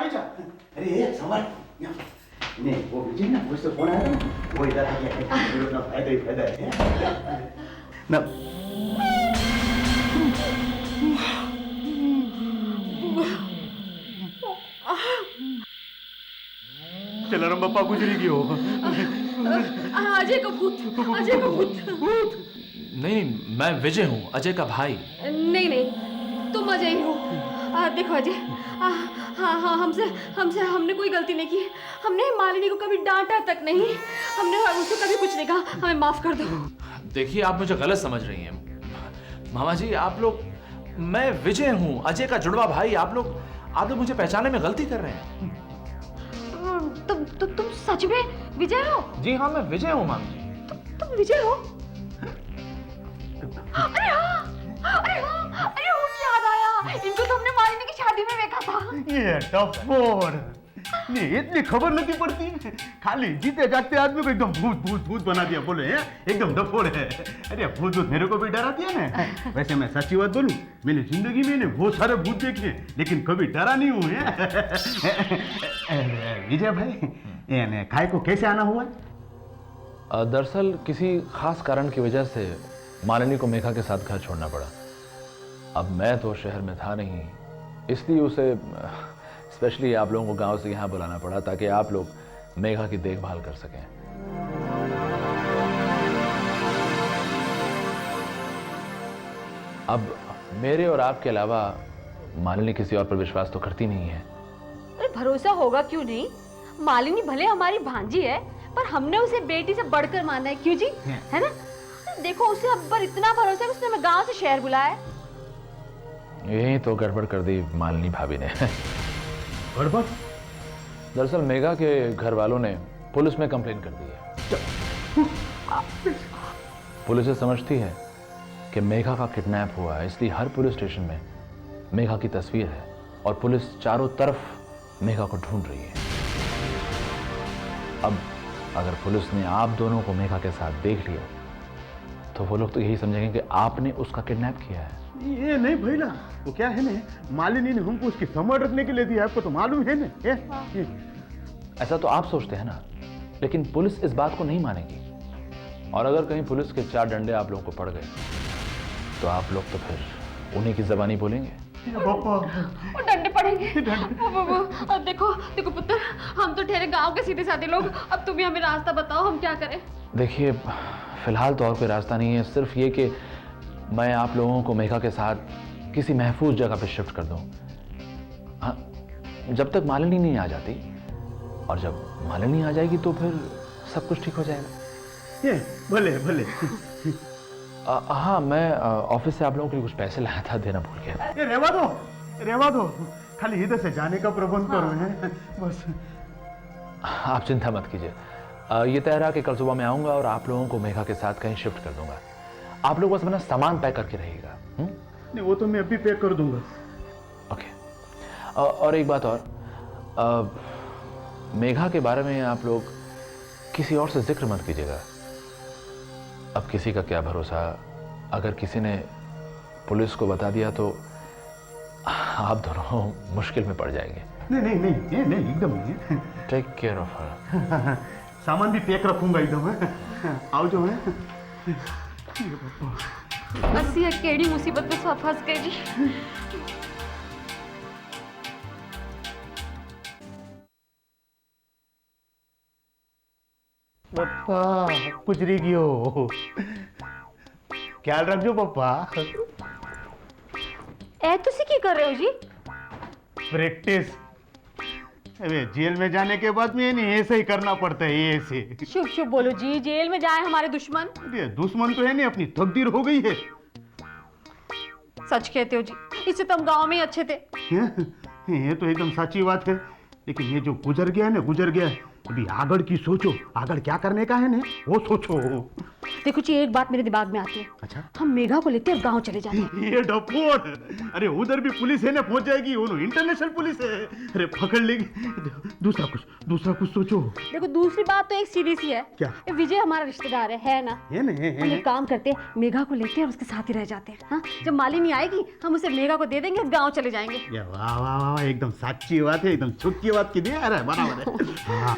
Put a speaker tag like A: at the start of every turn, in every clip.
A: આવી જા. અરે સંભાળ. ને वो विजय ना वो से फोन आया था ना वो इधर आ गया है ना फायदा ही फायदा है ना
B: जलाराम बापा गुजरी गयो.
C: अजय का भूत.
D: नहीं, मैं विजय हूँ, अजय का भाई.
C: नहीं, तुम अजय ही हो. देखो अजय, हाँ हमने कोई गलती नहीं की. हमने मालिनी को कभी डांटा तक नहीं. हमने उसको कभी कुछ नहीं कहा. हमें माफ कर दो.
D: देखिए, आप मुझे गलत समझ रही हैं. मामा जी, आप लोग, मैं विजय हूँ, अजय का जुड़वा भाई. आप लोग मुझे पहचानने में गलती कर रहे हैं.
C: तुम सच में विजय हो?
D: जी हाँ, मैं विजय हूँ मामा जी.
C: तुम विजय हो? अरे याद आया. इनको तो हमने मालिनी की शादी में देखा था.
B: ये टपोर ने इतनी खबर नहीं पड़ती. खाली जीते जागते आदमी को एकदम भूत बना दिया. बोले हैं एकदम डफोर है. अरे भूत मेरे को भी डराती है ना. वैसे मैं सच्ची बात बोलूं, मैंने जिंदगी में बहुत सारे भूत देखे लेकिन कभी डरा नहीं हूं. विजय भाई, खाए को कैसे आना हुआ?
D: दरअसल किसी खास कारण की वजह से मालिनी को मेघा के साथ घर छोड़ना पड़ा. अब मैं तो शहर में था नहीं, इसलिए उसे स्पेशली आप लोगों को गांव से यहाँ बुलाना पड़ा ताकि आप लोग मेघा की देखभाल कर सकें. अब मेरे और आपके अलावा मालिनी किसी और पर विश्वास तो करती नहीं है.
C: अरे भरोसा होगा क्यों नहीं. मालिनी भले हमारी भांजी है पर हमने उसे बेटी से बढ़कर माना है. क्यों जी, है ना? देखो उसे अब पर इतना भरोसा है उसने हमें गांव से शहर बुलाया.
D: यही तो गड़बड़ कर दी मालिनी भाभी ने.
B: गड़बड़?
D: दरअसल मेघा के घर वालों ने पुलिस में कंप्लेन कर दी है. पुलिस ये समझती है कि मेघा का किडनैप हुआ है, इसलिए हर पुलिस स्टेशन में मेघा की तस्वीर है और पुलिस चारों तरफ मेघा को ढूंढ रही है. अब अगर पुलिस ने आप दोनों को मेघा के साथ देख लिया तो वो लोग तो यही समझेंगे कि आपने उसका किडनैप किया है.
B: ये नहीं भैया, वो क्या है ना, मालिनी ने हमको उसकी संभाल रखने के लिए दिया. आपको तो मालूम है ना.
D: ऐसा तो आप सोचते हैं ना, लेकिन पुलिस इस बात को नहीं मानेगी. और अगर कहीं पुलिस के 4 डंडे आप लोगों को पड़ गए तो आप लोग तो फिर उन्हीं की ज़बानी बोलेंगे.
C: वो डंडे पड़ेंगे. अब देखो पुत्र, हम तो ठहरे गांव के सीधे साधे लोग. अब तुम ही हमें रास्ता बताओ, हम क्या करें?
D: देखिए, फिलहाल तो और कोई रास्ता नहीं है, सिर्फ ये कि मैं आप लोगों को मेघा के साथ किसी महफूज जगह पे शिफ्ट कर दूं. हाँ, जब तक मालिनी नहीं आ जाती, और जब मालिनी आ जाएगी तो फिर सब कुछ ठीक हो जाएगा.
B: ये भले.
D: हाँ, मैं ऑफिस से आप लोगों के लिए कुछ पैसे लाया था, देना भूल गया.
B: ये रेवा दो. खाली इधर से जाने का प्रबंध करो है बस.
D: आप चिंता मत कीजिए. ये तय रहा कि कल सुबह मैं आऊंगा और आप लोगों को मेघा के साथ कहीं शिफ्ट कर दूंगा. आप लोग बस अपना सामान पैक करके रहिएगा.
B: नहीं, वो तो मैं अभी पैक कर दूंगा.
D: ओके. और एक बात और, मेघा के बारे में आप लोग किसी और से जिक्र मत कीजिएगा. अब किसी का क्या भरोसा, अगर किसी ने पुलिस को बता दिया तो आप दोनों मुश्किल में पड़ जाएंगे.
B: नहीं एकदम नहीं.
D: Take care of her.
B: सामान भी पैक रखूंगा एकदम. आओ जो है.
C: असी केड़ी मुसीबत में फंस गए जी.
B: पप्पा गुजरी गयो. ख्याल रखजो पप्पा.
C: ए तुसी की कर रहे हो जी?
B: प्रैक्टिस. अबे जेल में जाने के बाद में नहीं ऐसे ही करना पड़ता है. ऐसे
C: शुभ बोलो जी. जेल में जाए हमारे दुश्मन.
B: अरे दुश्मन तो है नहीं, अपनी तकदीर हो गई है.
C: सच कहते हो जी, इससे तो हम गांव में ही अच्छे थे.
B: ये तो एकदम सच्ची बात है. लेकिन ये जो गुजर गया है ना, गुजर गया है. अभी आगड़ की सोचो. आगड़ क्या करने का है ना, वो सोचो.
C: देखो जी, एक बात मेरे दिमाग में आती है।
B: अच्छा।
C: हम मेघा को लेते हैं गांव चले जाते हैं।
B: ये डफोड़, अरे उधर भी पुलिस है ना, पहुंच जाएगी, वो इंटरनेशनल पुलिस है, अरे पकड़ लेगी। दूसरा कुछ सोचो।
C: देखो दूसरी बात तो एक सीधी सी है।
B: क्या?
C: ये विजय हमारा रिश्तेदार है ना?
B: है ना?
C: हम एक काम करते हैं, मेघा को लेते हैं और उसके साथ ही रह जाते हैं। हाँ, जब मालिनी आएगी हम उसे मेघा को दे देंगे, गाँव चले जाएंगे।
B: ये वाह वाह वाह, एकदम सच्ची बात है, एकदम छुट्टी बात की दी। अरे बराबर है। हाँ।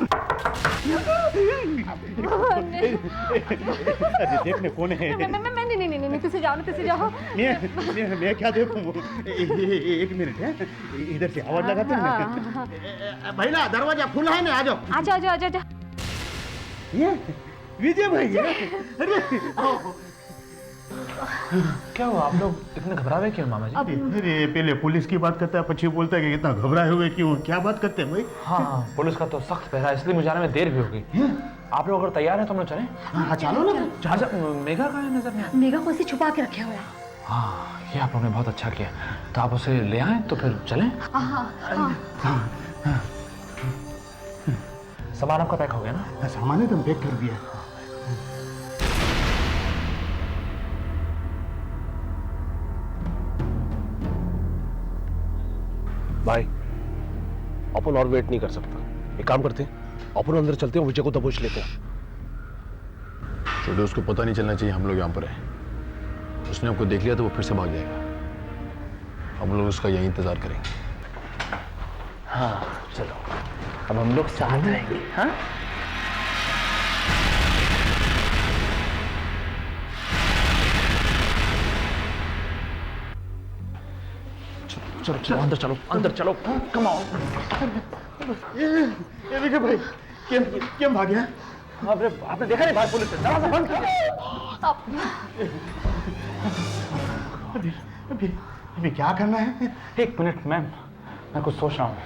B: अरे देखने कौन है?
C: नहीं, तुझसे जाओ ना, तुझसे जाओ।
B: मैं क्या देखूं? एक मिनट है, इधर से आवाज लगाते हैं। भैया दरवाजा खुला है ना, आ जाओ।
C: आजा।
B: ये विजय भाई है। अरे
D: क्या हुआ, आप लोग इतने घबराए क्यों मामा जी?
B: अरे पहले पुलिस की बात करता है, પછી बोलता है कि इतना घबराए हुए क्यों? क्या बात करते हैं भाई?
D: हाँ, पुलिस का तो सख्त पहरा है, इसलिए मुझे आने में देर भी होगी। आप लोग अगर तैयार हैं तो हम लोग चलें?
B: हाँ चलो ना।
D: अच्छा, मेघा का है नजर में?
C: मेघा को ऐसे छुपा के रखे हुआ है।
D: हाँ, ये आप लोगों ने बहुत अच्छा किया। तो आप उसे ले आए तो फिर चलें?
C: हाँ।
D: सामान आपका पैक हो गया ना?
B: सामान एकदम पैक कर दिया।
E: भाई अपन और वेट नहीं कर सकता, एक काम करते हैं, अपन अंदर चलते हैं, विजय को दबोच लेते हैं।
F: छोटे, उसको पता नहीं चलना चाहिए हम लोग यहाँ पर हैं। उसने आपको देख लिया तो वो फिर से भाग जाएगा। हम लोग उसका यही इंतजार करेंगे।
D: हाँ चलो, अब हम लोग साथ रहेंगे। हाँ चलो चलो अंदर चलो कम ऑन।
B: ये विजय भाई क्यों भाग गया?
D: आपने देखा नहीं बाहर पुलिस है, दरवाजा बंद कर।
B: अभी क्या करना है?
D: एक मिनट मैम, मैं कुछ सोच रहा हूँ।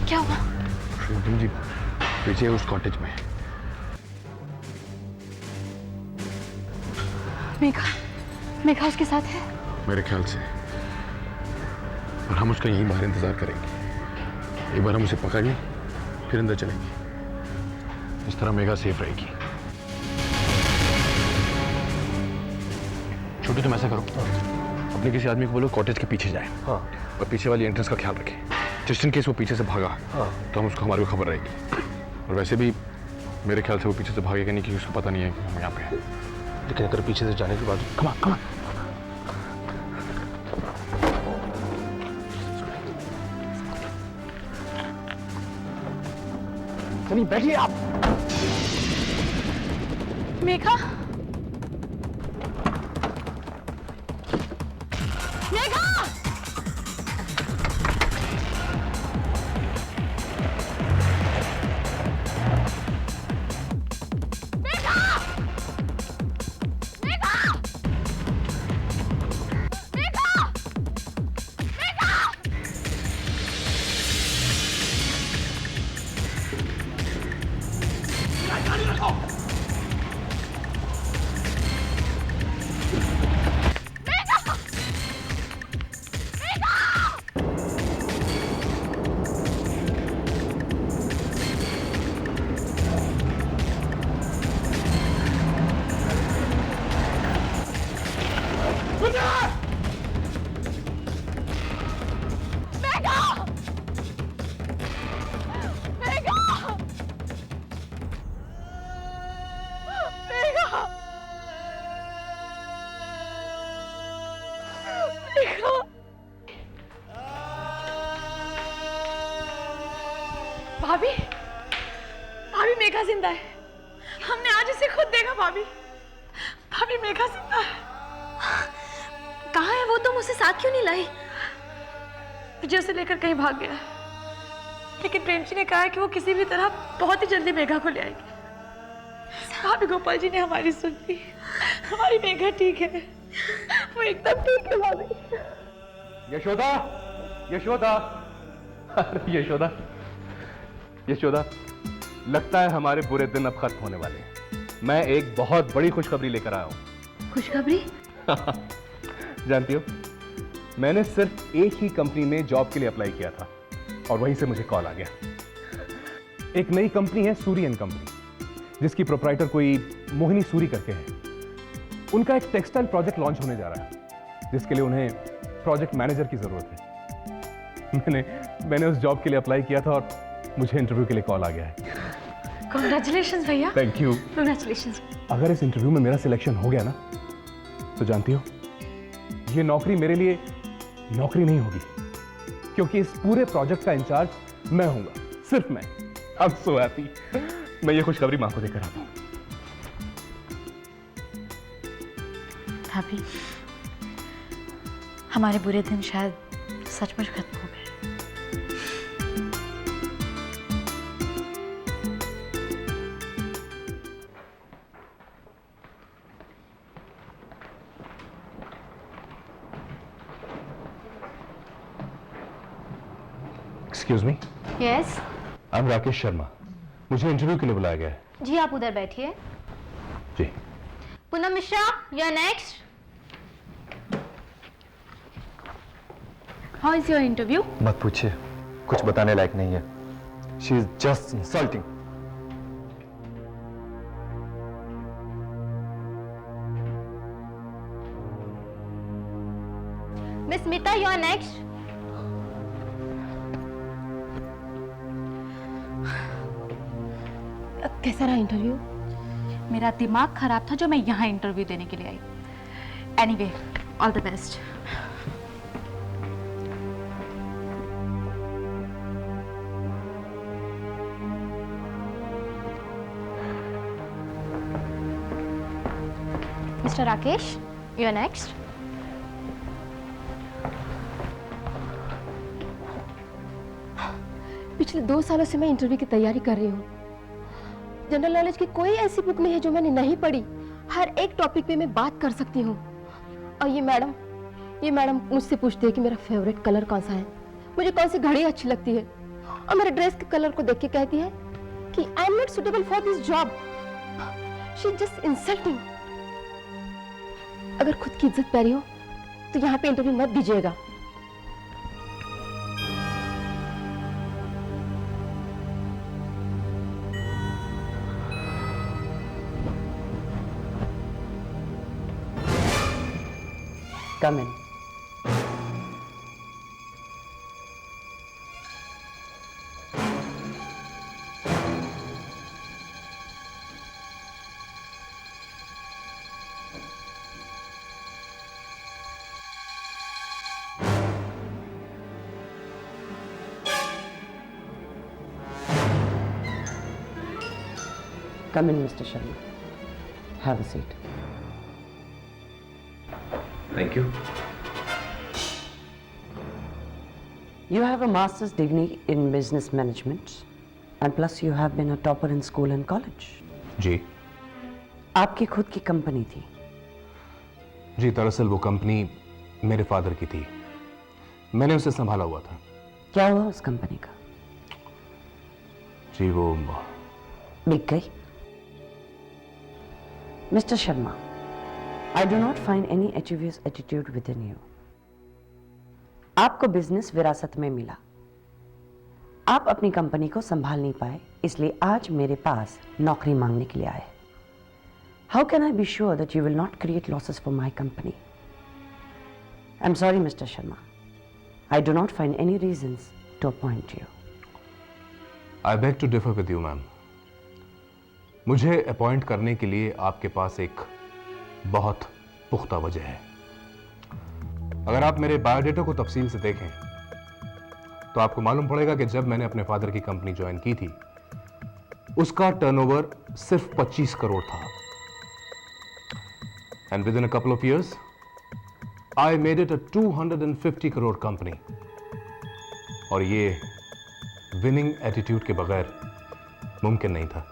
C: क्या हुआ?
F: तुम जी पीछे उस कॉटेज में।
C: मेघा उसके साथ है?
F: मेरे ख्याल से। और हम उसका यहीं बाहर इंतजार करेंगे। एक बार हम उसे पकड़ लें फिर अंदर चलेंगे। इस तरह मेघा सेफ रहेगी। छोटू तुम ऐसा करो, अपने किसी आदमी को बोलो कॉटेज के पीछे जाए।
E: हाँ।
F: और पीछे वाली एंट्रेंस का ख्याल रखें। जस्ट इन केस वो पीछे से भागा तो हम उसको, हमारी को खबर रहेगी। और वैसे भी मेरे ख्याल से वो पीछे से भागेगा नहीं, क्योंकि उसको पता नहीं है कि हम यहाँ पे हैं।
E: लेकिन अगर पीछे से जाने के बाद
F: कमा
D: चलिए बैठिए आप।
C: मेघा भाभी, भाभी मेघा जिंदा है। हमने आज इसे खुद देखा भाभी। भाभी मेघा जिंदा है। कहाँ है वो? तुम उसे साथ क्यों नहीं लाई? विजय उसे लेकर कहीं भाग गया है, लेकिन प्रेम जी ने कहा है कि वो किसी भी तरह बहुत ही जल्दी मेघा को ले आएंगे। भाभी गोपाल जी ने हमारी सुन ली। हमारी मेघा ठीक है। वो एकदम ठीक है भाभी।
E: यशोदा, यशोदा, अरे यशोदा, यशोदा, लगता है हमारे बुरे दिन अब खत्म होने वाले हैं। मैं एक बहुत बड़ी खुशखबरी लेकर आया हूं।
C: खुशखबरी?
E: जानती हो, मैंने सिर्फ एक ही कंपनी में जॉब के लिए अप्लाई किया था और वहीं से मुझे कॉल आ गया। एक नई कंपनी है सूरी एंड कंपनी, जिसकी प्रोप्राइटर कोई मोहिनी सूरी करके है। उनका एक टेक्सटाइल प्रोजेक्ट लॉन्च होने जा रहा है, जिसके लिए उन्हें प्रोजेक्ट मैनेजर की जरूरत है। मैंने उस जॉब के लिए अप्लाई किया था और मुझे इंटरव्यू के लिए कॉल आ गया है।
C: कांग्रेचुलेशंस भैया।
E: Thank you.
C: कांग्रेचुलेशंस।
E: अगर इस इंटरव्यू में मेरा सिलेक्शन हो गया ना, तो जानती हो, ये नौकरी मेरे लिए नौकरी नहीं होगी, क्योंकि इस पूरे प्रोजेक्ट का इंचार्ज मैं हूंगा, सिर्फ मैं। I am so happy. मैं ये खुशखबरी मां को देकर आता हूं।
G: भाभी, हमारे बुरे दिन शायद सचमुच खत्म हो गए।
E: Excuse me,
G: yes.
E: I am Rakesh Sharma. मुझे इंटरव्यू के लिए बुलाया गया है।
G: जी आप उधर बैठिए।
E: जी।
G: Poonam Mishra, you are next. How is your interview?
H: मत पूछिए, कुछ बताने लायक नहीं है। She is just insulting.
G: Miss Meeta, you are next.
C: कैसा रहा इंटरव्यू?
G: मेरा दिमाग खराब था जो मैं यहाँ इंटरव्यू देने के लिए आई। Anyway, all the best. Mister Rakesh, you are next.
C: पिछले 2 सालों से मैं इंटरव्यू की तैयारी कर रही हूँ। जनरल नॉलेज की कोई ऐसी बुक नहीं है जो मैंने नहीं पढ़ी। हर एक टॉपिक पे मैं बात कर सकती हूँ। और ये मैडम मुझसे पूछती है कि मेरा फेवरेट कलर कौन सा है, मुझे कौन सी घड़ी अच्छी लगती है, और मेरे ड्रेस के कलर को देख के कहती है कि I am not suitable for this job. She just insulting. अगर खुद की इज्जत प्यारी हो तो यहाँ पे इंटरव्यू मत दीजिएगा।
I: Come in. Come in, Mr. Sharma. Have a seat.
E: Thank you.
I: You have a master's degree in business management, and plus you have been a topper in school and college.
E: जी
I: आपकी खुद की company थी?
E: जी, दरअसल वो company मेरे father की थी। मैंने उसे संभाला हुआ था।
I: क्या हुआ उस कंपनी का?
E: जी वो
I: बिक गई? Mr. Sharma, I do not find any achievous attitude within you. आपको बिजनेस विरासत में मिला, आप अपनी कंपनी को संभाल नहीं पाए, इसलिए आज मेरे पास नौकरी मांगने के लिए आए। How can I be sure that you will not create losses for my company? I'm sorry, Mr. Sharma. I do not find any reasons to appoint you.
E: I beg to differ with you, ma'am. मुझे appoint करने के लिए आपके पास एक बहुत पुख्ता वजह है। अगर आप मेरे बायोडेटा को तफसील से देखें तो आपको मालूम पड़ेगा कि जब मैंने अपने फादर की कंपनी ज्वाइन की थी उसका टर्नओवर सिर्फ 25 करोड़ था, and with in a couple of years I made it a 250 crore company. और ये विनिंग एटीट्यूड के बगैर मुमकिन नहीं था।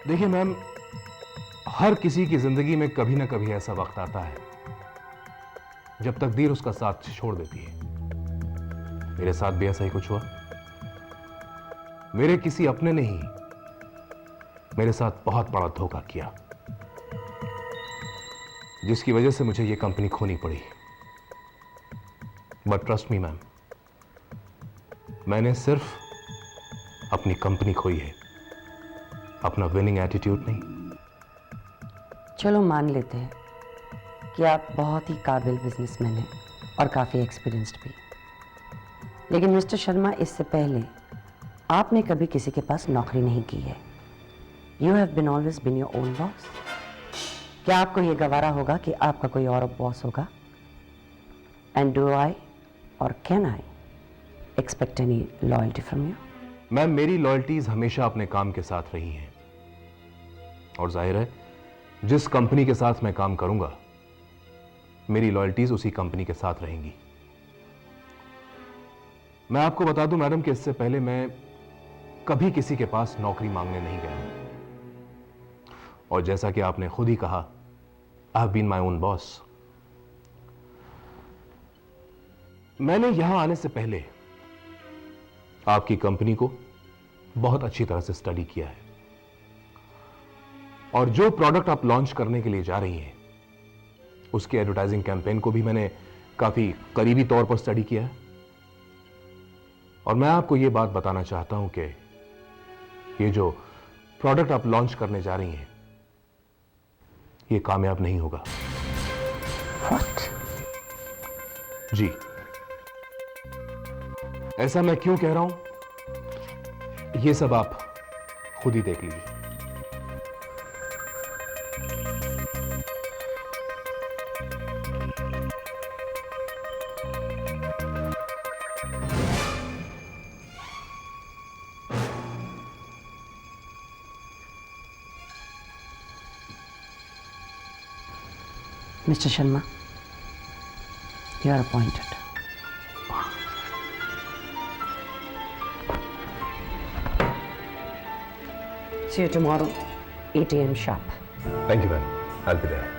E: देखिए मैम, हर किसी की जिंदगी में कभी ना कभी ऐसा वक्त आता है जब तकदीर उसका साथ छोड़ देती है। मेरे साथ भी ऐसा ही कुछ हुआ। मेरे किसी अपने ने ही मेरे साथ बहुत बड़ा धोखा किया, जिसकी वजह से मुझे यह कंपनी खोनी पड़ी। बट ट्रस्ट मी मैम, मैंने सिर्फ अपनी कंपनी खोई है, अपना विनिंग एटीट्यूड नहीं।
I: चलो मान लेते हैं कि आप बहुत ही काबिल बिजनेसमैन हैं और काफ़ी एक्सपीरियंस्ड भी। लेकिन मिस्टर शर्मा, इससे पहले आपने कभी किसी के पास नौकरी नहीं की है। You have been always been your own boss. क्या आपको ये गवारा होगा कि आपका कोई और बॉस होगा? एंड डू आई और can I expect any loyalty from you?
E: Ma'am, मेरी लॉयल्टीज हमेशा अपने काम के साथ रही हैं, और जाहिर है जिस कंपनी के साथ मैं काम करूंगा मेरी लॉयल्टीज उसी कंपनी के साथ रहेंगी। मैं आपको बता दूं मैडम कि इससे पहले मैं कभी किसी के पास नौकरी मांगने नहीं गया, और जैसा कि आपने खुद ही कहा, I have been my own boss. मैंने यहां आने से पहले आपकी कंपनी को बहुत अच्छी तरह से स्टडी किया है, और जो प्रोडक्ट आप लॉन्च करने के लिए जा रही हैं उसके एडवर्टाइजिंग कैंपेन को भी मैंने काफी करीबी तौर पर स्टडी किया है। और मैं आपको यह बात बताना चाहता हूं कि ये जो प्रोडक्ट आप लॉन्च करने जा रही हैं ये कामयाब नहीं होगा।
I: What?
E: जी, ऐसा मैं क्यों कह रहा हूं ये सब आप खुद ही देख लीजिए।
I: Mr. Sharma, you are appointed. See you tomorrow, 8 a.m. sharp.
E: Thank you, ma'am. I'll be there.